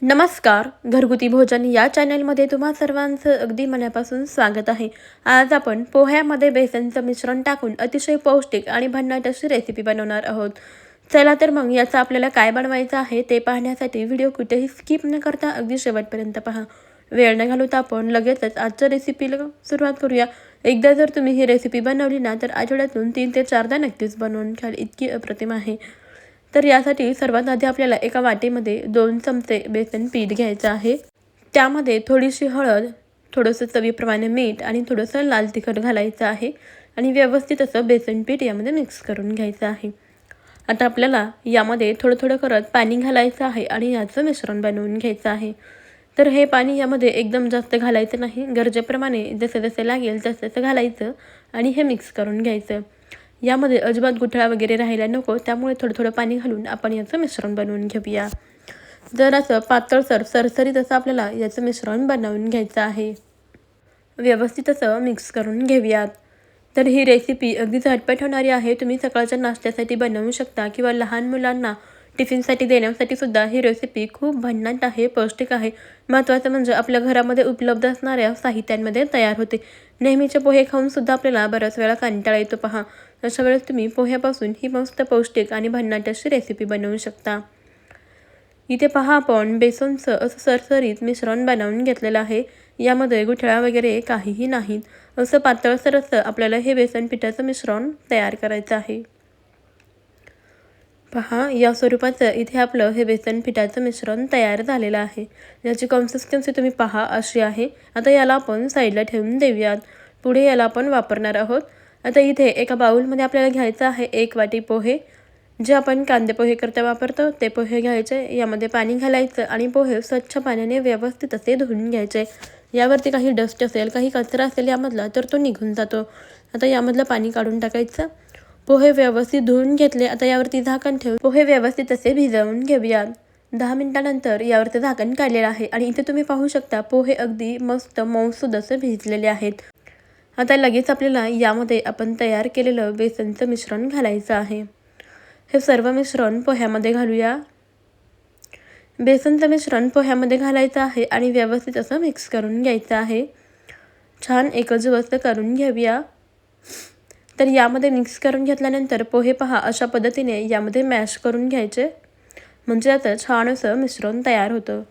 नमस्कार. घरगुती भोजन या चॅनलमध्ये तुम्हा सर्वांचं अगदी मनापासून स्वागत आहे. आज आपण पोह्यामध्ये बेसनचं मिश्रण टाकून अतिशय पौष्टिक आणि भन्नाट अशी रेसिपी बनवणार आहोत. चला तर मग याचं आपल्याला काय बनवायचं आहे ते पाहण्यासाठी व्हिडिओ कुठेही स्किप न करता अगदी शेवटपर्यंत पहा. वेळ न घालवता आपण लगेचच आजच्या रेसिपीला सुरुवात करूया. एकदा जर तुम्ही ही रेसिपी बनवली ना तर आठवड्यातून 3 ते 4दा नक्कीच बनवून खाल, इतकी अप्रतिम आहे. तर यासाठी सर्वात आधी आपल्याला एका वाटीमध्ये 2 चमचे बेसन पीठ घ्यायचं आहे. त्यामध्ये थोडीशी हळद, थोडंसं चवीप्रमाणे मीठ आणि थोडंसं लाल तिखट घालायचं आहे आणि व्यवस्थित असं बेसन पीठ यामध्ये मिक्स करून घ्यायचं आहे. आता आपल्याला यामध्ये थोडं थोडं करत पाणी घालायचं आहे आणि याचं मिश्रण बनवून घ्यायचं आहे. तर हे पाणी यामध्ये एकदम जास्त घालायचं नाही, गरजेप्रमाणे जसे जसे लागेल तसं तसं घालायचं आणि हे मिक्स करून घ्यायचं. यामध्ये अजिबात गुठळा वगैरे राहायला नको, त्यामुळे थोडं थोडं पाणी घालून आपण याचं मिश्रण बनवून घेऊया. जर असं पातळसर सरसरीत असं आपल्याला याचं मिश्रण बनवून घ्यायचं आहे. व्यवस्थित असं मिक्स करून घेऊयात. तर ही रेसिपी अगदी झटपट होणारी आहे. तुम्ही सकाळच्या नाश्त्यासाठी बनवू शकता किंवा लहान मुलांना टिफिनसाठी देण्यासाठी सुद्धा ही रेसिपी खूप भन्नाट आहे, पौष्टिक आहे. महत्त्वाचं म्हणजे आपल्या घरामध्ये उपलब्ध असणाऱ्या साहित्यांमध्ये तयार होते. नेहमीचे पोहे खाऊन सुद्धा आपल्याला बऱ्याच वेळा कंटाळा येतो पहा. अशा वेळेस तुम्ही पोह्यापासून ही मस्त पौष्टिक आणि भन्नाट अशी रेसिपी बनवू शकता. इथे पहा आपण बेसनचं असं सरसरीत मिश्रण बनवून घेतलेलं आहे. यामध्ये गुठळा वगैरे काहीही नाहीत. असं पातळसर असं आपल्याला हे बेसन पिठाचं मिश्रण तयार करायचं आहे. पहा, या स्वरूपाचं इथे आपलं हे बेसन पिठाचं मिश्रण तयार झालेलं आहे. याची कन्सिस्टन्सी तुम्ही पहा अशी आहे. आता याला आपण साईडला ठेवून देऊयात. पुढे याला आपण वापरणार आहोत. आता इथे एका बाउलमध्ये आपल्याला घ्यायचं आहे 1 वाटी पोहे. जे आपण कांदे पोहे करता वापरतो ते पोहे घ्यायचे. यामध्ये पाणी घालायचं आणि पोहे स्वच्छ पाण्याने व्यवस्थित असे धुवून घ्यायचे. यावरती काही डस्ट असेल, काही कचरा असेल यामधला तर तो निघून जातो. आता यामधलं पाणी काढून टाकायचं. पोहे व्यवस्थित धुवून घेतले. आता यावरती झाकण ठेवून पोहे व्यवस्थित असे भिजवून घेऊयात. 10 मिनिटानंतर यावरती झाकण काढलेलं आहे आणि इथे तुम्ही पाहू शकता पोहे अगदी मस्त मऊसूद असे भिजलेले आहेत. आता लगेच आपल्याला यामध्ये आपण तयार केलेलं बेसनचं मिश्रण घालायचं आहे. हे सर्व मिश्रण पोह्यामध्ये घालूया. बेसनचं मिश्रण पोह्यामध्ये घालायचं आहे आणि व्यवस्थित असं मिक्स करून घ्यायचं आहे. छान एकजीव करून घेऊया. तर यामध्ये मिक्स करून घेतल्यानंतर पोहे पहा अशा पद्धतीने यामध्ये मॅश करून घ्यायचे, म्हणजे आता छान असं मिश्रण तयार होतं.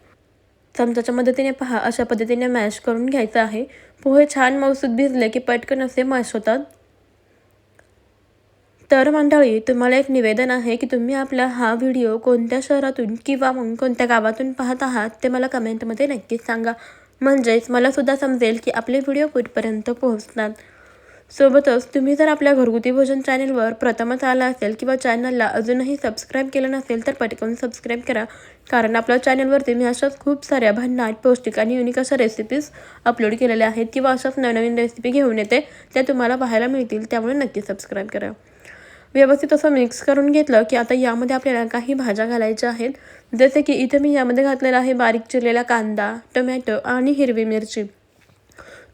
चमच्याच्या मदतीने पहा अशा पद्धतीने मॅश करून घ्यायचं आहे. पोहे छान मऊसूद भिजले की पटकन असे मॅश होतात. तर मंडळी, तुम्हाला एक निवेदन आहे की तुम्ही आपला हा व्हिडिओ कोणत्या शहरातून किंवा मग कोणत्या गावातून पाहत आहात ते मला कमेंटमध्ये नक्कीच सांगा. म्हणजेच मला सुद्धा समजेल की आपले व्हिडिओ कुठपर्यंत पोहोचतात. सोबतच तुम्ही जर आपल्या घरगुती भोजन चॅनलवर प्रथमच आला असेल किंवा चॅनलला अजूनही सबस्क्राईब केलं नसेल तर पटकन सबस्क्राईब करा. कारण आपल्या चॅनलवरती मी अशाच खूप साऱ्या भन्नाट, पौष्टिक आणि युनिक अशा रेसिपीज अपलोड केलेल्या आहेत किंवा अशाच नवनवीन रेसिपी घेऊन येते, त्या तुम्हाला पाहायला मिळतील. त्यामुळे नक्की सबस्क्राईब करा. व्यवस्थित असं मिक्स करून घेतलं की आता यामध्ये आपल्याला काही भाज्या घालायच्या आहेत. जसे की इथे मी यामध्ये घातलेला आहे बारीक चिरलेला कांदा, टोमॅटो आणि हिरवी मिरची.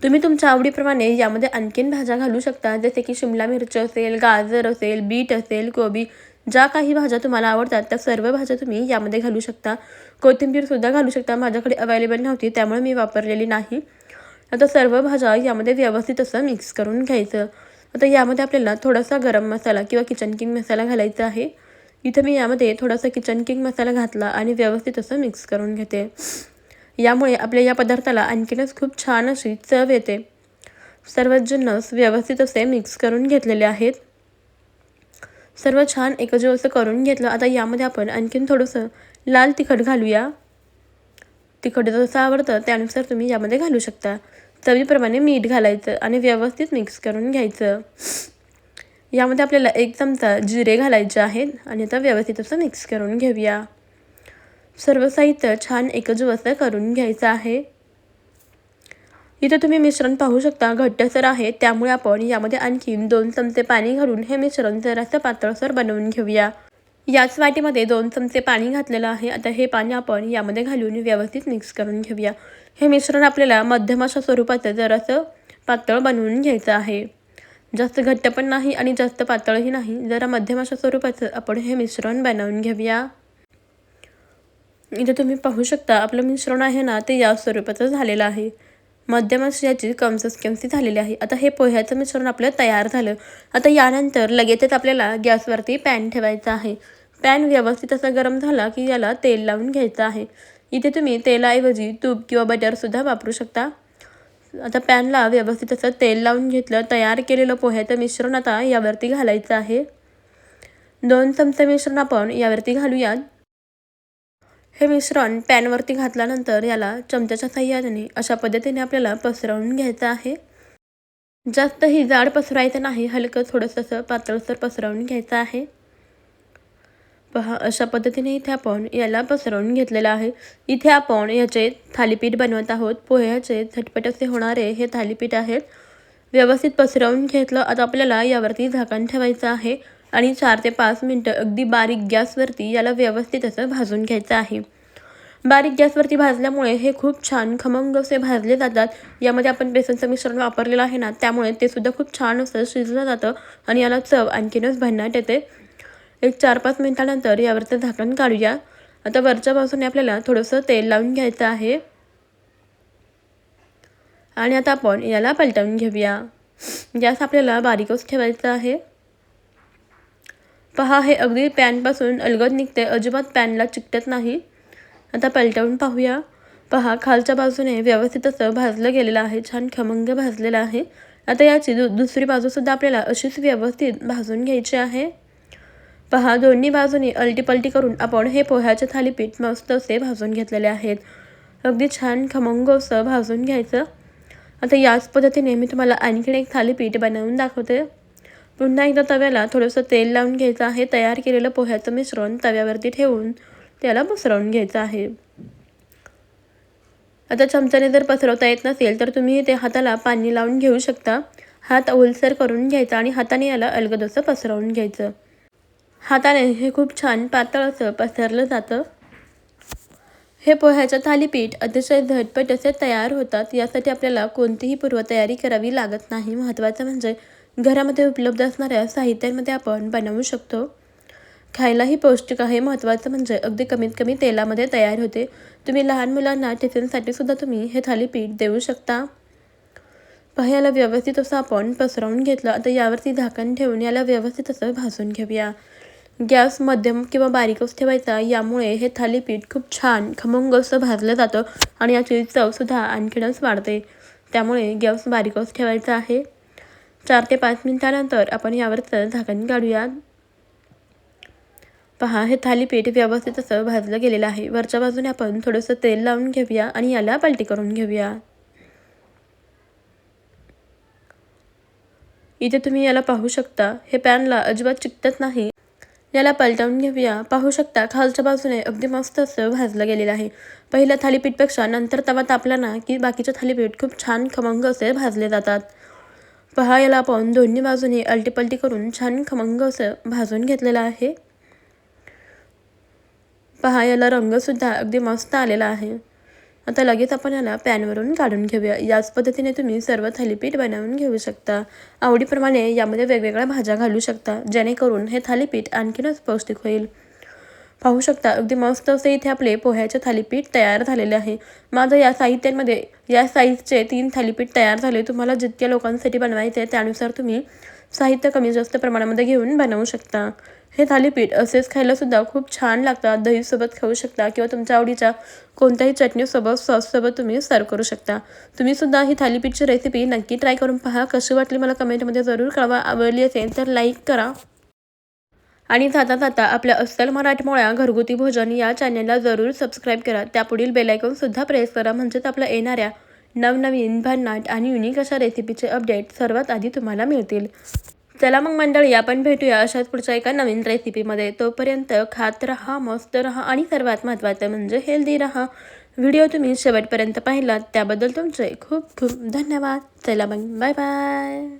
तुम्ही तुमच्या आवडीप्रमाणे यामध्ये आणखीन भाज्या घालू शकता. जसे की शिमला मिरची असेल, गाजर असेल, बीट असेल, कोबी, ज्या काही भाज्या तुम्हाला आवडतात त्या सर्व भाज्या तुम्ही यामध्ये घालू शकता. कोथिंबीरसुद्धा घालू शकता. माझ्याकडे अवेलेबल नव्हती त्यामुळे मी वापरलेली नाही. आता सर्व भाज्या यामध्ये व्यवस्थित असं मिक्स करून घ्यायचं. आता यामध्ये आपल्याला थोडासा गरम मसाला किंवा किचन किंग मसाला घालायचा आहे. इथं मी यामध्ये थोडासा किचन किंग मसाला घातला आणि व्यवस्थित असं मिक्स करून घेते. यामुळे आपल्या या पदार्थाला आणखीनच खूप छान अशी चव येते. सर्व जिन्नस व्यवस्थित असे मिक्स करून घेतलेले आहेत. सर्व छान एकजीव असं करून घेतलं. आता यामध्ये आपण आणखीन थोडंसं लाल तिखट घालूया. तिखट जसं आवडतं त्यानुसार तुम्ही यामध्ये घालू शकता. चवीप्रमाणे मीठ घालायचं आणि व्यवस्थित मिक्स करून घ्यायचं. यामध्ये आपल्याला 1 चमचा जिरे घालायचे आहेत आणि आता व्यवस्थित असं मिक्स करून घेऊया. सर्व साहित्य छान एकजीव असं करून घ्यायचं आहे. इथे तुम्ही मिश्रण पाहू शकता घट्टसर आहे, त्यामुळे आपण यामध्ये आणखीन 2 चमचे पाणी घालून हे मिश्रण जरासं पातळसर बनवून घेऊया. याच वाटीमध्ये 2 चमचे पाणी घातलेलं आहे. आता हे पाणी आपण यामध्ये घालून व्यवस्थित मिक्स करून घेऊया. हे मिश्रण आपल्याला मध्यम अशा स्वरूपाचं जरासं पातळ बनवून घ्यायचं आहे. जास्त घट्ट पण नाही आणि जास्त पातळही नाही, जरा मध्यम अशा स्वरूपाचं आपण हे मिश्रण बनवून घेऊया. इथे तुम्ही पाहू शकता आपलं मिश्रण आहे ना ते या स्वरूपाचं झालेलं आहे. मध्यम अशी याची कन्सिस्टन्सी झालेली आहे. आता हे पोह्याचं मिश्रण आपलं तयार झालं. आता यानंतर लगेचच आपल्याला गॅसवरती पॅन ठेवायचा आहे. पॅन व्यवस्थित असा गरम झाला की याला तेल लावून घ्यायचं आहे. इथे तुम्ही तेलाऐवजी तूप किंवा बटरसुद्धा वापरू शकता. आता पॅनला व्यवस्थित असं तेल लावून घेतलं. तयार केलेलं पोह्याचं मिश्रण आता यावरती घालायचं आहे. 2 चमचे मिश्रण आपण यावरती घालूयात. हे मिश्रण पॅनवरती घातल्यानंतर याला चमच्याच्या साहाय्याने अशा पद्धतीने आपल्याला पसरवून घ्यायचं आहे. जास्तही जाड पसरायचं नाही, हलकं थोडंसं पातळसर पसरवून घ्यायचं आहे. पहा अशा पद्धतीने इथे आपण याला पसरवून घेतलेलं आहे. इथे आपण याचे थालीपीठ बनवत आहोत. पोह्याचे झटपट असे होणारे हे थालीपीठ आहेत. व्यवस्थित पसरवून घेतलं. आता आपल्याला यावरती झाकण ठेवायचं आहे आणि 4 ते 5 मिनटं अगदी बारीक गॅसवरती याला व्यवस्थित असं भाजून घ्यायचं आहे. बारीक गॅसवरती भाजल्यामुळे हे खूप छान खमंग असे भाजले जातात. यामध्ये आपण बेसनचं मिश्रण वापरलेलं आहे ना, त्यामुळे ते सुद्धा खूप छान असं शिजलं जातं आणि याला चव आणखीनच भन्नाट येते. एक 4-5 मिनिटानंतर यावरचं झाकण काढूया. आता वरच्या बाजूने आपल्याला थोडंसं तेल लावून घ्यायचं आहे आणि आता आपण याला पलटवून घेऊया. गॅस आपल्याला बारीकच ठेवायचा आहे. पहा हे अगदी पॅनपासून अलगद निघते, अजिबात पॅनला चिकटत नाही. आता पलटवून पाहूया. पहा खालच्या बाजूने व्यवस्थित असं भाजलं गेलेलं आहे, छान खमंग भाजलेलं आहे. आता याची दुसरी बाजूसुद्धा आपल्याला अशीच व्यवस्थित भाजून घ्यायची आहे. पहा दोन्ही बाजूनी अलटीपलटी करून आपण हे पोह्याचे थालीपीठ मस्त असे भाजून घेतलेले आहेत. अगदी छान खमंग असं भाजून घ्यायचं. आता याच पद्धतीने मी तुम्हाला आणखीन एक थालीपीठ बनवून दाखवते. पुन्हा एकदा तव्याला थोडंसं तेल लावून घ्यायचं आहे. तयार केलेलं पोह्याचं मिश्रण तव्यावरती ठेवून त्याला पसरवून घ्यायचं आहे. आता चमच्याने जर पसरवता येत नसेल तर तुम्ही ते हाताला पाणी लावून घेऊ शकता. हात ओलसर करून घ्यायचा आणि हाताने याला अलगद असं पसरवून घ्यायचं. हाताने हे खूप छान पातळ असं पसरलं जातं. हे पोह्याचं थालीपीठ अतिशय झटपट असे तयार होतात. यासाठी आपल्याला कोणतीही पूर्वतयारी करावी लागत नाही. महत्त्वाचं म्हणजे घरामध्ये उपलब्ध असणाऱ्या साहित्यांमध्ये आपण बनवू शकतो. खायलाही पौष्टिक आहे. महत्त्वाचं म्हणजे अगदी कमीत कमी तेलामध्ये तयार होते. तुम्ही लहान मुलांना टिफिनसाठी सुद्धा तुम्ही हे थालीपीठ देऊ शकता. पहा याला व्यवस्थित असं आपण पसरवून घेतलं. आता यावरती झाकण ठेवून याला व्यवस्थित असं भाजून घेऊया. गॅस मध्यम किंवा बारीकच ठेवायचा. यामुळे हे थालीपीठ खूप छान खमंग असं भाजलं जातं आणि याची चवसुद्धा आणखीनच वाढते. त्यामुळे गॅस बारीकच ठेवायचा आहे. 4 ते 5 मिनिटानंतर आपण यावरचं झाकण काढूया. पहा हे थालीपीठ व्यवस्थित असं भाजलं गेलेलं आहे. वरच्या बाजूने आपण थोडंसं तेल लावून घेऊया आणि याला पलटी करून घेऊया. इथे तुम्ही याला पाहू शकता, हे पॅनला अजिबात चिकटत नाही. याला पलटवून घेऊया. पाहू शकता खालच्या बाजूने अगदी मस्त असं भाजलं गेलेलं आहे. पहिल्या थालीपीठपेक्षा नंतर तवा तापला ना की बाकीचे थालीपीठ खूप छान खमंग असे भाजले जातात. पहा याला आपण दोन्ही बाजूने अलटीपलटी करून छान खमंग असं भाजून घेतलेलं आहे. पहा याला रंगसुद्धा अगदी मस्त आलेला आहे. आता लगेच आपण याला पॅनवरून काढून घेऊया. याच पद्धतीने तुम्ही सर्व थालीपीठ बनवून घेऊ शकता. आवडीप्रमाणे यामध्ये वेगवेगळ्या भाज्या घालू शकता, जेणेकरून हे थालीपीठ आणखीनच पौष्टिक होईल. पाहू शकता अगदी मस्त असे इथे आपले पोह्याचे थालीपीठ तयार झालेले आहे. माझं या साहित्यांमध्ये या साईजचे 3 थालीपीठ तयार झाले. तुम्हाला जितक्या लोकांसाठी बनवायचे आहे त्यानुसार तुम्ही साहित्य कमी जास्त प्रमाणामध्ये घेऊन बनवू शकता. हे थालीपीठ असेच खायलासुद्धा खूप छान लागतात. दहीसोबत खाऊ शकता किंवा तुमच्या आवडीच्या कोणत्याही चटणीसोबत सॉससोबत तुम्ही सर्व करू शकता. तुम्हीसुद्धा ही थालीपीठची रेसिपी नक्की ट्राय करून पहा. कशी वाटली मला कमेंटमध्ये जरूर कळवा. आवडली असेल तर लाईक करा आणि जाता जाता आपल्या अस्सल मराठमोळ्या घरगुती भोजन या चॅनलला जरूर सबस्क्राईब करा. त्यापुढील बेलायकॉनसुद्धा प्रेस करा, म्हणजेच आपल्या येणाऱ्या नवनवीन भन्नाट आणि युनिक अशा रेसिपीचे अपडेट सर्वात आधी तुम्हाला मिळतील. चला मग मंडळी, आपण भेटूया अशाच पुढच्या एका नवीन रेसिपीमध्ये. तोपर्यंत खात रहा, मस्त रहा आणि सर्वात महत्त्वाचं म्हणजे हेल्दी रहा. व्हिडिओ तुम्ही शेवटपर्यंत पाहिलात त्याबद्दल तुमचे खूप खूप धन्यवाद. चला मग बाय बाय.